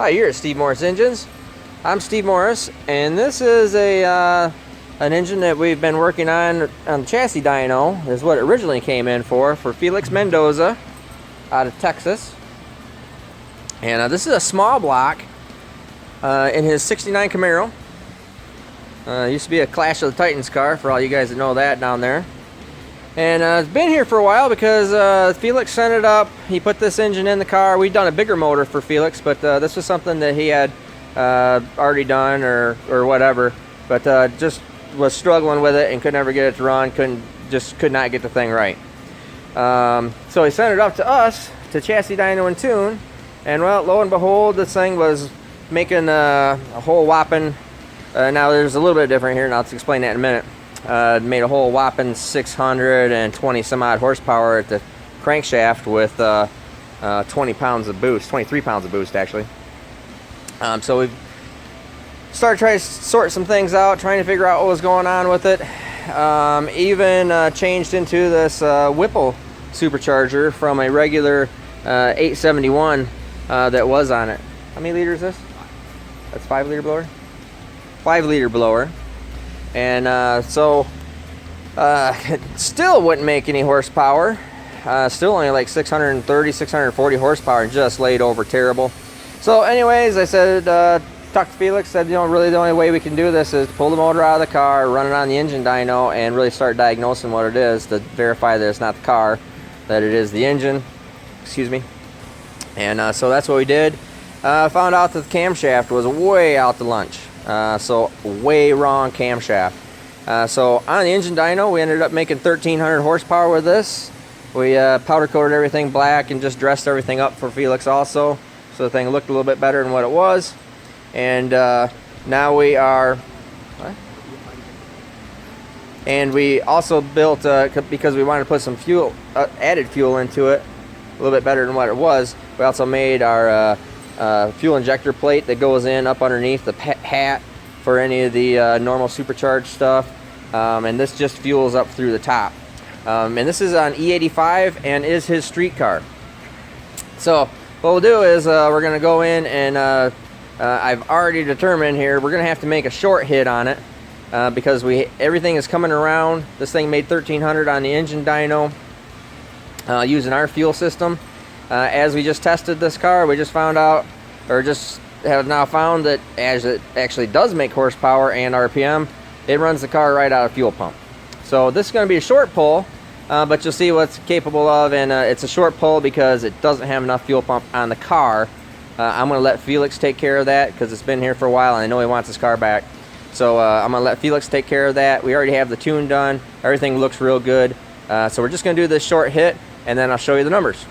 Hi, you're at Steve Morris Engines. I'm Steve Morris, and this is an engine that we've been working on the chassis dyno. Is what it originally came in for Felix Mendoza out of Texas. And this is a small block in his 69 Camaro. Used to be a Clash of the Titans car, for all you guys that know that down there. And it's been here for a while because Felix sent it up. He put this engine in the car. We've done a bigger motor for Felix, but this was something that he had already done or whatever. But just was struggling with it and could never get it to run. Could not get the thing right. So he sent it up to us to Chassis Dyno and Tune, and well, lo and behold, this thing was making a whole whopping. Now there's a little bit different here, and I'll explain that in a minute. Made a whole whopping 620 some odd horsepower at the crankshaft with 20 pounds of boost, 23 pounds of boost actually. So we've started trying to sort some things out, trying to figure out what was going on with it. Even changed into this Whipple supercharger from a regular 871 that was on it. How many liters is this? That's 5 liter blower? 5 liter blower. And so still wouldn't make any horsepower. Still only like 630, 640 horsepower, and just laid over terrible. So anyways, I said, talked to Felix, said, you know, really the only way we can do this is to pull the motor out of the car, run it on the engine dyno, and really start diagnosing what it is to verify that it's not the car, that it is the engine. Excuse me. And so that's what we did. Found out that the camshaft was way out to lunch. So way wrong camshaft. So on the engine dyno, we ended up making 1300 horsepower with this. We powder coated everything black and just dressed everything up for Felix also, so the thing looked a little bit better than what it was. And now we are, what? And we also built, because we wanted to put some fuel, added fuel into it, a little bit better than what it was. We also made our fuel injector plate that goes in up underneath the hat for any of the normal supercharged stuff, and this just fuels up through the top. And this is on E85 and is his street car. So what we'll do is we're going to go in and I've already determined here we're going to have to make a short hit on it because everything is coming around. This thing made 1300 on the engine dyno using our fuel system. As we just tested this car, we just found out, or just have now found that as it actually does make horsepower and RPM, it runs the car right out of fuel pump. So this is going to be a short pull, but you'll see what's capable of, and it's a short pull because it doesn't have enough fuel pump on the car. I'm going to let Felix take care of that because it's been here for a while and I know he wants his car back. So I'm going to let Felix take care of that. We already have the tune done. Everything looks real good. So we're just going to do this short hit, and then I'll show you the numbers.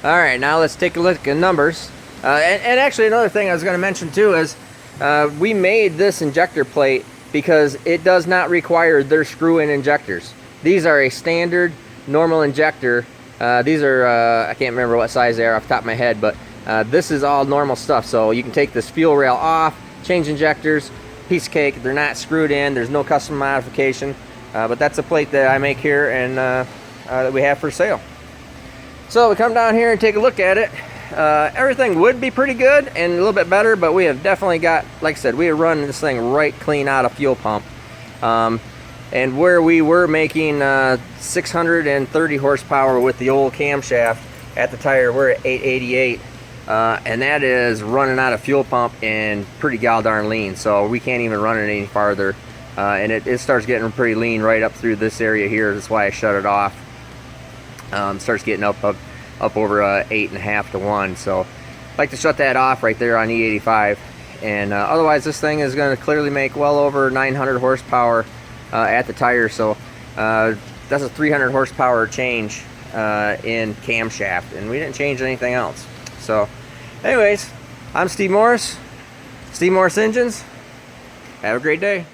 Alright, now let's take a look at the numbers. And actually another thing I was going to mention too is we made this injector plate because it does not require their screw-in injectors. These are a standard normal injector. These are, I can't remember what size they are off the top of my head, but this is all normal stuff. So you can take this fuel rail off, change injectors, piece of cake. They're not screwed in. There's no custom modification. But that's a plate that I make here and that we have for sale. So we come down here and take a look at it. Everything would be pretty good and a little bit better, but we have definitely got, like I said, we are running this thing right clean out of fuel pump. And where we were making 630 horsepower with the old camshaft at the tire, we're at 888. And that is running out of fuel pump and pretty gal darn lean, so we can't even run it any farther. And it starts getting pretty lean right up through this area here. That's why I shut it off. starts getting up over 8.5 to 1. So I like to shut that off right there on E85. And otherwise, this thing is going to clearly make well over 900 horsepower at the tire. So that's a 300 horsepower change in camshaft, and we didn't change anything else. So anyways, I'm Steve Morris, Steve Morris Engines. Have a great day.